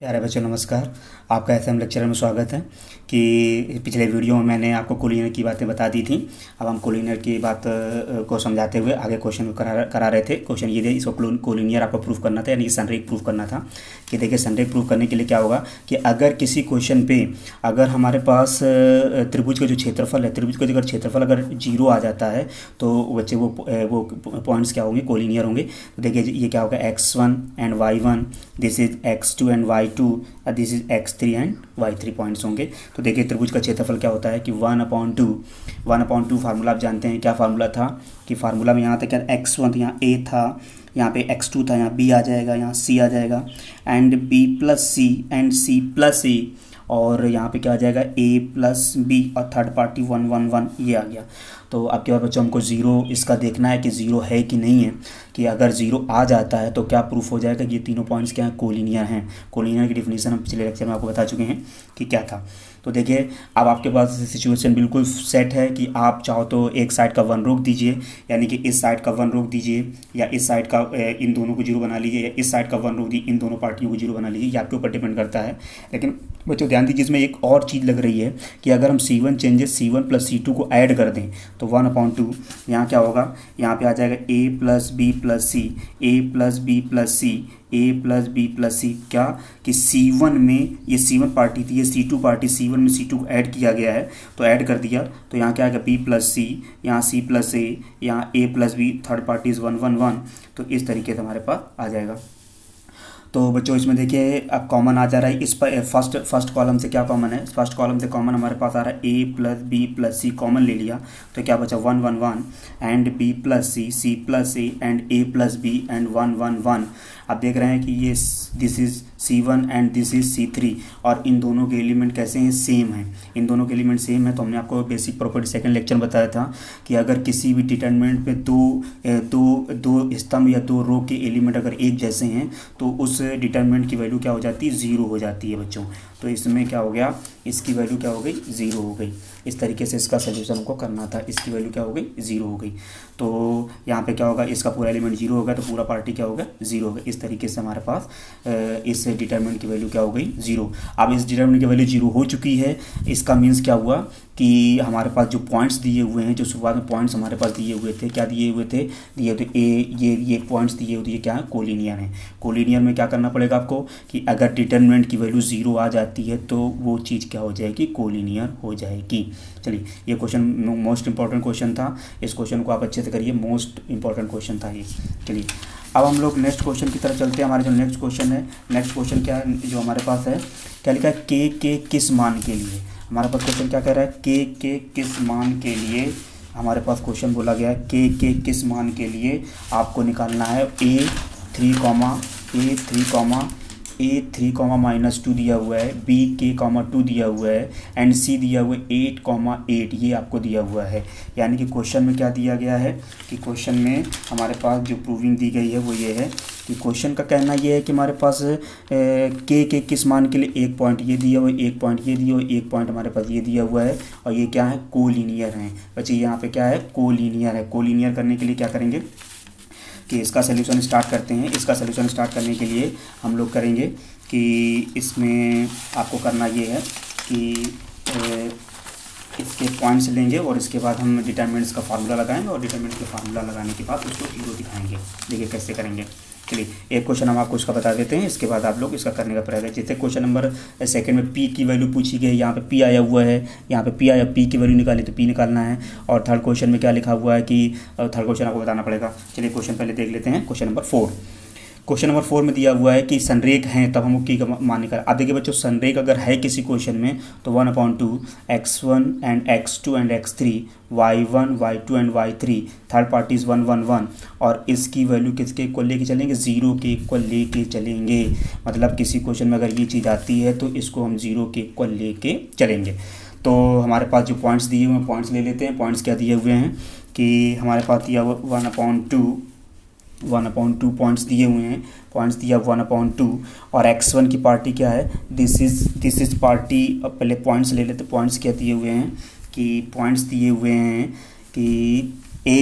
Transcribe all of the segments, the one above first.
प्यारे बच्चों नमस्कार। आपका एसएम लेक्चर में स्वागत है। कि पिछले वीडियो में मैंने आपको कोलिनियर की बातें बता दी थी। अब हम कोलिनियर की बात को समझाते हुए आगे क्वेश्चन करा रहे थे। क्वेश्चन ये थे, इसको कोलिनियर आपको प्रूफ करना था, यानी कि संरेख प्रूफ करना था। कि देखिए संरेख प्रूफ करने के लिए क्या होगा कि अगर किसी क्वेश्चन पे अगर हमारे पास त्रिभुज का जो क्षेत्रफल है, त्रिभुज का अगर क्षेत्रफल अगर 0 आ जाता है तो बच्चे वो पॉइंट्स क्या होंगे, कोलिनियर होंगे। तो देखिए ये क्या होगा, x1 and y1, this is x2 and y2, this is x3 and y3 points होंगे। तो देखिए त्रिभुज का क्षेत्रफल क्या होता है कि 1/2 फार्मूला आप जानते हैं। क्या फार्मूला था कि फार्मूला में यहाँ तक क्या x1 तो यहाँ a था, यहाँ पे x2 था, यहाँ b आ जाएगा, यहाँ c आ जाएगा, and b plus c and c plus a, और यहाँ पे क्या आ जाएगा a प्लस b, और थर्ड पार्टी 1 1 1 ये आ गया। तो अब क्या बच्चों हमको ज़ीरो इसका देखना है कि ज़ीरो है कि नहीं है। कि अगर ज़ीरो आ जाता है तो क्या प्रूफ हो जाएगा कि ये तीनों पॉइंट्स क्या हैं, कोलिनियर हैं। कोलिनियर की डिफिनीशन हम पिछले लेक्चर में आपको बता चुके हैं कि क्या था। तो देखिए अब आपके पास सिचुएशन बिल्कुल सेट है कि आप चाहो तो एक साइड का 1 रोक दीजिए, यानी कि इस साइड का 1 रोक दीजिए, या इस साइड का इन दोनों को 0 बना लीजिए, या इस साइड का 1 रोक दीजिए, इन दोनों पार्टियों को 0 बना लीजिए। ये आपके ऊपर डिपेंड करता है। लेकिन बच्चों ध्यान दीजिए, इसमें एक और चीज़ लग रही है कि अगर हम C1 changes C1 plus C2 को ऐड कर दें तो 1/2 यहाँ क्या होगा, यहाँ पे आ जाएगा a plus B plus C, A plus B plus C, A plus B plus C. क्या कि C1 में ये C1 पार्टी थी, ये C2 पार्टी, C1 में C2 को ऐड किया गया है तो ऐड कर दिया। तो यहाँ क्या आएगा, b प्लस सी, यहाँ c प्लस ए, यहाँ a plus B, third party is 1 1 1। तो इस तरीके से हमारे पास आ जाएगा। तो बच्चों इसमें देखिए अब कॉमन आ जा रहा है। इस पर फर्स्ट कॉलम से क्या कॉमन है, फर्स्ट कॉलम से कॉमन हमारे पास आ रहा है a plus B plus C, common ले लिया तो क्या बचा 1 1 1, and b plus C plus A, and a plus B, and 1 1 1। आप देख रहे हैं कि ये this is C1 and this is C3, और इन दोनों के एलिमेंट कैसे हैं, सेम हैं। इन दोनों के एलिमेंट सेम है। तो हमने आपको बेसिक प्रॉपर्टी सेकंड लेक्चर में बताया था कि अगर किसी भी डिटरमिनेंट पे दो स्तंभ या दो रो के एलिमेंट अगर एक जैसे हैं तो उस डिटरमिनेंट की वैल्यू क्या हो जाती है, 0 हो जाती है बच्चों। तो इसमें क्या हो गया, इसकी वैल्यू क्या हो गई, 0 हो गई। इस तरीके से इसका सोल्यूशन हमको करना था। इसकी वैल्यू क्या हो गई, 0 हो गई। तो यहाँ पे क्या होगा, इसका पूरा एलिमेंट 0 होगा तो पूरा पार्टी क्या होगा, 0 होगा। इस तरीके से हमारे पास इस डिटरमिनेंट की वैल्यू क्या हो गई, 0। अब इस डिटरमिनेंट की वैल्यू 0 हो चुकी है। इसका मीन्स क्या हुआ कि हमारे पास जो पॉइंट्स दिए हुए हैं, जो शुरुआत में पॉइंट्स हमारे पास दिए हुए थे, क्या दिए हुए थे, ये पॉइंट्स दिए हुए थे, ये क्या है, कोलिनियर हैं। कोलिनियर में क्या करना पड़ेगा आपको कि अगर डिटरमिनेंट की वैल्यू 0 आ जाती है तो वो चीज़ क्या हो जाएगी, कोलिनियर हो जाएगी। चलिए ये क्वेश्चन मोस्ट इंपॉर्टेंट क्वेश्चन था। इस क्वेश्चन को आप अच्छे से करिए, मोस्ट इंपॉर्टेंट क्वेश्चन था ये। चलिए अब हम लोग नेक्स्ट क्वेश्चन की तरफ चलते हैं। हमारे जो नेक्स्ट क्वेश्चन है, नेक्स्ट क्वेश्चन क्या है जो हमारे पास है, क्या लिखा है, के किस मान के लिए। हमारे पास क्वेश्चन क्या कह रहा है, के किस मान के लिए हमारे पास क्वेश्चन बोला गया है। के किस मान के लिए आपको निकालना है a3 -2 दिया हुआ है, bk 2 दिया हुआ है, एंड c दिया हुआ है 8 ये आपको दिया हुआ है। यानी कि क्वेश्चन में क्या दिया गया है कि क्वेश्चन में हमारे पास जो प्रूविंग दी गई है वो ये है कि क्वेश्चन का कहना ये है कि हमारे पास के किस मान के लिए 1 पॉइंट ये दिया हुआ है, 1 पॉइंट ये दिया हुआ है, 1 पॉइंट हमारे पास ये दिया हुआ है, और ये क्या है, कोलिनियर हैं। बच्चे यहाँ पे क्या है, कोलिनियर है। कोलिनियर करने के लिए क्या करेंगे कि इसका सलूशन स्टार्ट करते हैं। इसका सलूशन स्टार्ट करने के लिए हम लोग करेंगे कि इसमें आपको करना ये है कि इसके पॉइंट्स लेंगे और इसके बाद हम डिटरमिनेंट्स का फार्मूला लगाएंगे, और डिटरमिनेंट्स का फार्मूला लगाने के बाद उसको 0 दिखाएंगे। देखिए कैसे करेंगे। चलिए एक क्वेश्चन हम आपको इसका बता देते हैं, इसके बाद आप लोग इसका करने का प्रयास करें। जैसे क्वेश्चन नंबर सेकंड में p की वैल्यू पूछी गई, यहाँ पे p आया हुआ है, यहाँ पे p आया, p की वैल्यू निकाली तो p निकालना है। और थर्ड क्वेश्चन में क्या लिखा हुआ है कि थर्ड क्वेश्चन आपको बताना पड़ेगा। चलिए क्वेश्चन पहले देख लेते हैं। क्वेश्चन नंबर 4, क्वेश्चन नंबर 4 में दिया हुआ है कि संरेख हैं तब हम की का मान निकाल। अब देखिए बच्चों, संरेख अगर है किसी क्वेश्चन में तो 1/2 x1 and x2 and x3, y1 y2 and y3, third party is 1 1 1, और इसकी वैल्यू किसके इक्वल लेके चलेंगे, 0 के इक्वल लेके चलेंगे। मतलब किसी क्वेश्चन में अगर ये चीज़ आती है तो इसको हम 0 के इक्वल लेके चलेंगे। तो हमारे पास जो पॉइंट्स दिए हुए हैं, पॉइंट्स ले लेते हैं। पॉइंट्स क्या दिए हुए हैं कि हमारे पास दिया हुआ 1/2 पॉइंट्स दिए हुए हैं। पॉइंट्स दिया 1/2, और x1 की पार्टी क्या है, दिस इज पार्टी। अब पहले पॉइंट्स ले लेते। पॉइंट्स क्या दिए हुए हैं कि पॉइंट्स दिए हुए हैं कि a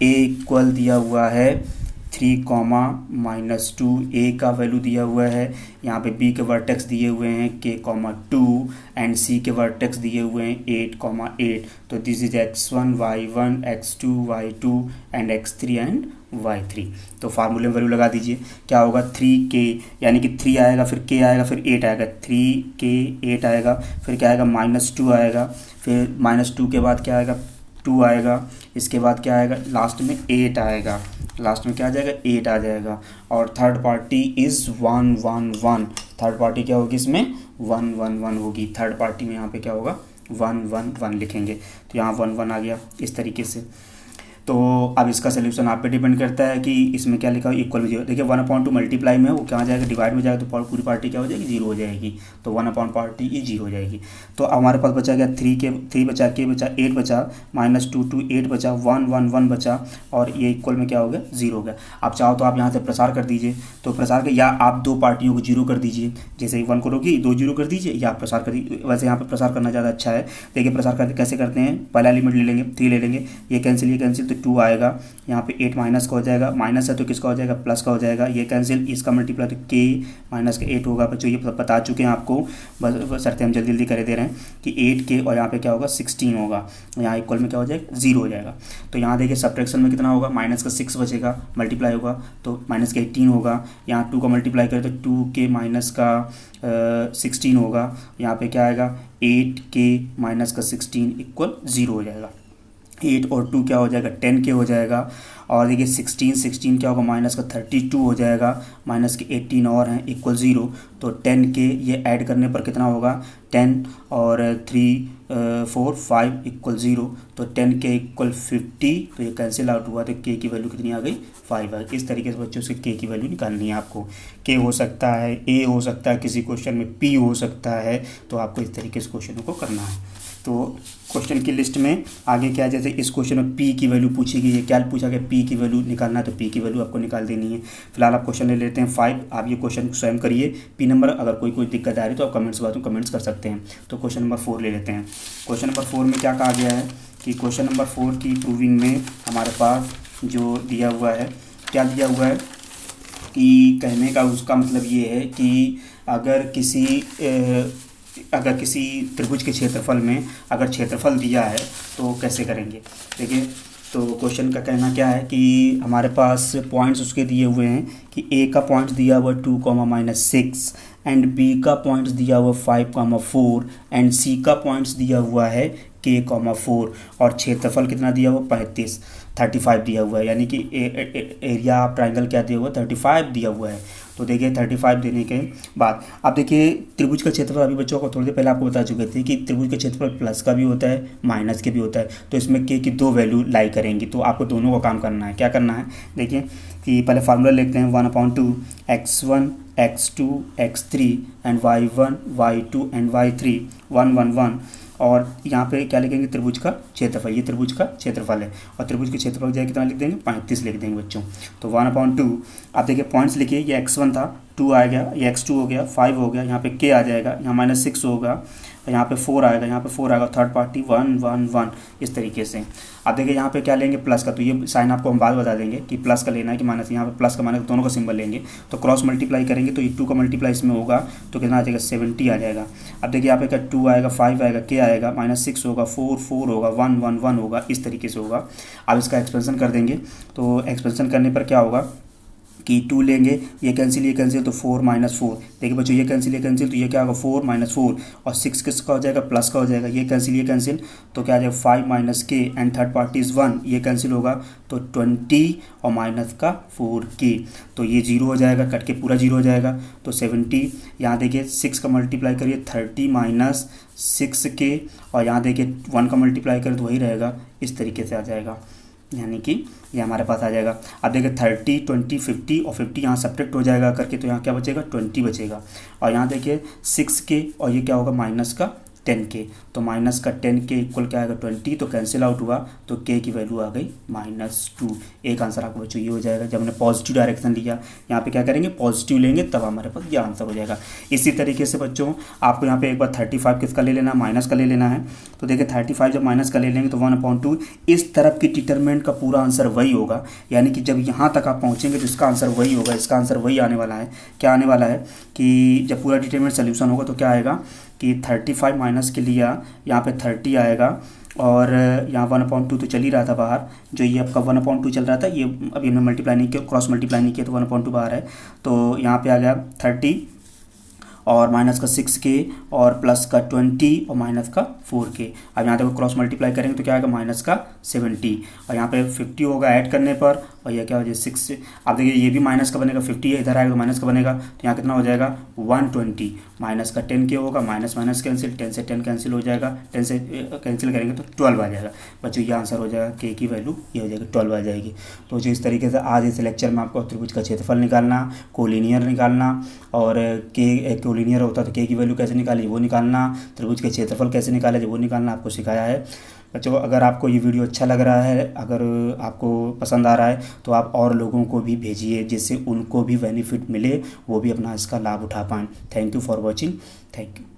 इक्वल दिया हुआ है 3 कॉमा -2 ए का वैल्यू दिया हुआ है, यहाँ पे बी के वर्टेक्स दिए हुए हैं k कॉमा 2 एंड सी के वर्टेक्स दिए हुए हैं 8 कॉमा 8। तो this is x1 y1 x2 y2 and x3 and y3। तो फार्मूले में वैल्यू लगा दीजिए, क्या होगा 3k यानी कि 3 आएगा, फिर k आएगा, फिर 8 आएगा, 3k 8 आएगा, फिर क्या आएगा -2 आएगा, फिर -2 के बाद क्या आएगा 2 आएगा, इसके बाद क्या आएगा लास्ट में 8 आएगा, लास्ट में क्या आ जाएगा 8 आ जाएगा। और third party is 1 1 1, third party क्या होगी इसमें 1 1 1 होगी, थर्ड पार्टी में यहाँ पे क्या होगा 1 1 1 लिखेंगे। तो यहाँ 1 1 आ गया इस तरीके से। तो अब इसका सोल्यूशन आप पे डिपेंड करता है कि इसमें क्या लिखा हो इक्वल में 0। देखिए 1/2 मल्टीप्लाई में वो क्या जाएगा डिवाइड में जाएगा, तो पूरी पार्टी क्या हो जाएगी 0 हो जाएगी, तो 1/2 पार्टी ही 0 हो जाएगी। तो अब हमारे पास बचा गया 3 बचा, k बचा, 8 बचा, -2 2 8 बचा, 1 1 1 बचा, और ये इक्वल में क्या हो गया 0 हो गया। आप चाहो तो आप यहाँ से प्रसार कर दीजिए, तो प्रसार कर, या आप दो पार्टियों को 0 कर दीजिए, जैसे ही 1 करोगी 2 0 कर दीजिए, या आप प्रसार कर दीजिए। वैसे यहाँ पर प्रसार करना ज़्यादा अच्छा है। देखिए प्रसार करके कैसे करते हैं, पहला एलिमेंट ले लेंगे 3 ले लेंगे, ये कैंसिल तो 2 आएगा, यहाँ पे 8 माइनस का हो जाएगा, माइनस है तो किसका हो जाएगा प्लस का हो जाएगा, ये कैंसिल, इसका मल्टीप्लाई तो k माइनस का 8 होगा। बच्चों ये बता चुके हैं आपको, बस शर्तें हम जल्दी जल्दी कर दे रहे हैं कि 8k और यहाँ पे क्या होगा 16 होगा, यहाँ इक्वल में क्या हो जाएगा 0 हो जाएगा। तो यहाँ देखिए सब्ट्रैक्शन में कितना होगा, माइनस का 6 बचेगा, मल्टीप्लाई होगा तो माइनस का 18 होगा, यहाँ 2 का मल्टीप्लाई करें तो 2k माइनस का 16 होगा, यहाँ पे क्या आएगा 8k माइनस का 16 इक्वल 0 हो जाएगा। 8 और 2 क्या हो जाएगा 10k हो जाएगा, और देखिए 16 क्या होगा माइनस का 32 हो जाएगा, माइनस के 18 और हैं इक्वल 0, तो 10k ये ऐड करने पर कितना होगा 10 और 3 4 5 इक्वल 0, तो 10k इक्वल 50, तो ये कैंसिल आउट हुआ, तो k की वैल्यू कितनी आ गई 5 आ गई। इस तरीके से बच्चों से k की वैल्यू निकालनी है आपको, k हो सकता है a हो सकता है, किसी क्वेश्चन में p हो सकता है, तो आपको इस तरीके से क्वेश्चनों को करना है। तो क्वेश्चन की लिस्ट में आगे क्या है, जैसे इस क्वेश्चन में p की वैल्यू पूछी गई है, क्या पूछा गया p की वैल्यू निकालना है, तो p की वैल्यू आपको निकाल देनी है। फिलहाल आप क्वेश्चन ले लेते हैं 5, आप ये क्वेश्चन स्वयं करिए, p नंबर अगर कोई दिक्कत आ रही तो आप कमेंट्स कर सकते हैं। तो क्वेश्चन नंबर 4 ले लेते हैं। क्वेश्चन नंबर 4 में क्या कहा गया है कि क्वेश्चन नंबर 4 की प्रूविंग में हमारे पास जो दिया हुआ है, क्या दिया हुआ है कि कहने का उसका मतलब ये है कि अगर किसी त्रिभुज के क्षेत्रफल में अगर क्षेत्रफल दिया है तो कैसे करेंगे। देखिए तो क्वेश्चन का कहना क्या है कि हमारे पास पॉइंट्स उसके दिए हुए हैं कि a का पॉइंट्स दिया हुआ 2, -6 एंड b का पॉइंट्स दिया हुआ 5, 4 एंड c का पॉइंट्स दिया हुआ है k, 4 और क्षेत्रफल कितना दिया हुआ 35 दिया हुआ है, यानी कि एरिया ऑफ ट्राइंगल क्या दिया हुआ 35 दिया हुआ है। तो देखिए 35 देने के बाद अब देखिए त्रिभुज का क्षेत्रफल, अभी बच्चों को थोड़ी देर पहले आपको बता चुके थे कि त्रिभुज का क्षेत्रफल प्लस का भी होता है माइनस के भी होता है, तो इसमें k की 2 वैल्यू लाई करेंगी, तो आपको दोनों का काम करना है। क्या करना है देखिए कि पहले फार्मूला लिखते हैं 1/2 x1 x2 x3 and y1 y2 and y3 1 1 1, और यहाँ पे क्या लिखेंगे त्रिभुज का क्षेत्रफल, ये त्रिभुज का क्षेत्रफल है, और त्रिभुज के क्षेत्रफल जाए कितना लिख देंगे 35 लिख देंगे बच्चों। तो 1/2 आप देखिए पॉइंट्स लिखिए, ये x1 था 2 आ गया, ये x2 हो गया 5 हो गया, यहाँ पे k आ जाएगा, यहाँ -6 होगा, यहाँ पे 4 आएगा, यहाँ पे 4 आएगा, थर्ड पार्टी 1 1 1 इस तरीके से। अब देखिए यहाँ पे क्या लेंगे प्लस का, तो ये साइन आपको हम बाद बता देंगे कि प्लस का लेना है कि माइनस, यहाँ पे प्लस का माइनस दोनों का सिंबल लेंगे, तो क्रॉस मल्टीप्लाई करेंगे तो ये 2 का मल्टीप्लाई इसमें होगा तो कितना आ जाएगा 70 आ जाएगा। अब देखिए यहाँ पे क्या 2 आएगा 5 आएगा k आएगा, -6 होगा 4 होगा 1 1 1 होगा, इस तरीके से होगा। अब इसका एक्सपेंशन कर देंगे, तो एक्सपेंशन करने पर क्या होगा कि 2 लेंगे, ये कैंसिल तो 4 -4, देखिए बच्चों ये कैंसिल तो ये क्या होगा 4 -4, और 6 किसका हो जाएगा प्लस का हो जाएगा, ये कैंसिल तो क्या आ जाएगा 5 k and third party is 1, ये कैंसिल होगा तो 20 और माइनस का 4k, तो ये 0 हो जाएगा, कट के पूरा 0 हो जाएगा, तो 70। यहाँ देखिए 6 का मल्टीप्लाई करिए 30 -6k, और यहाँ देखिए 1 का मल्टीप्लाई करें तो वही रहेगा, इस तरीके से आ जाएगा, यानी कि ये हमारे पास आ जाएगा। अब देखिए 30 20 50 और 50 यहाँ सब्ट्रैक्ट हो जाएगा करके, तो यहाँ क्या बचेगा 20 बचेगा, और यहाँ देखिए 6k और ये क्या होगा माइनस का 10k, तो माइनस का 10k इक्वल क्या आएगा 20, तो कैंसिल आउट हुआ तो k की वैल्यू आ गई -2। एक आंसर आपको बच्चों ये हो जाएगा। जब हमने पॉजिटिव डायरेक्शन लिया, यहाँ पे क्या करेंगे पॉजिटिव लेंगे तब हमारे पास ये आंसर हो जाएगा। इसी तरीके से बच्चों आपको यहाँ पे एक बार 35 किसका ले लेना है, माइनस का ले लेना है। तो देखिए 35 जब माइनस का ले लेंगे तो 1/2 इस तरफ की डिटरमिनेंट का पूरा आंसर वही होगा, यानी कि जब यहाँ तक आप पहुँचेंगे तो इसका आंसर वही होगा, इसका आंसर वही आने वाला है। क्या आने वाला है कि जब पूरा डिटरमिनेंट सोल्यूशन होगा तो क्या आएगा कि 35 माइनस के लिए यहाँ पे 30 आएगा, और यहाँ 1/2 तो चल ही रहा था बाहर, जो ये आपका 1/2 चल रहा था, ये अभी हमने मल्टीप्लाई नहीं किया, क्रॉस मल्टीप्लाई नहीं किया तो 1/2 बाहर है। तो यहाँ पे आ गया 30 और माइनस का 6k और प्लस का 20 और माइनस का 4k। अब यहाँ देखो क्रॉस मल्टीप्लाई करेंगे तो क्या आएगा माइनस का 70, और यहाँ पे 50 होगा ऐड करने पर, और यह क्या हो जाए 6। अब देखिए ये भी माइनस का बनेगा, 50 है इधर आएगा तो माइनस का बनेगा, तो यहाँ कितना हो जाएगा 120, माइनस का 10k होगा, माइनस माइनस कैंसिल, 10 से 10 कैंसिल हो जाएगा, 10 से कैंसिल करेंगे तो 12 आ जाएगा। बच्चों ये आंसर हो जाएगा, k की वैल्यू ये हो जाएगी 12 आ जाएगी। तो जो इस तरीके से आज इस लेक्चर में आपको त्रिभुज का क्षेत्रफल निकालना, कोलिनियर निकालना, और कोलिनियर होता तो k की वैल्यू कैसे निकाली वो निकालना, त्रिभुज के क्षेत्रफल कैसे निकाले वो निकालना आपको सिखाया है। बच्चों अगर आपको ये वीडियो अच्छा लग रहा है, अगर आपको पसंद आ रहा है तो आप और लोगों को भी भेजिए, जिससे उनको भी बेनिफिट मिले, वो भी अपना इसका लाभ उठा पाएँ। Thank you for watching. Thank you.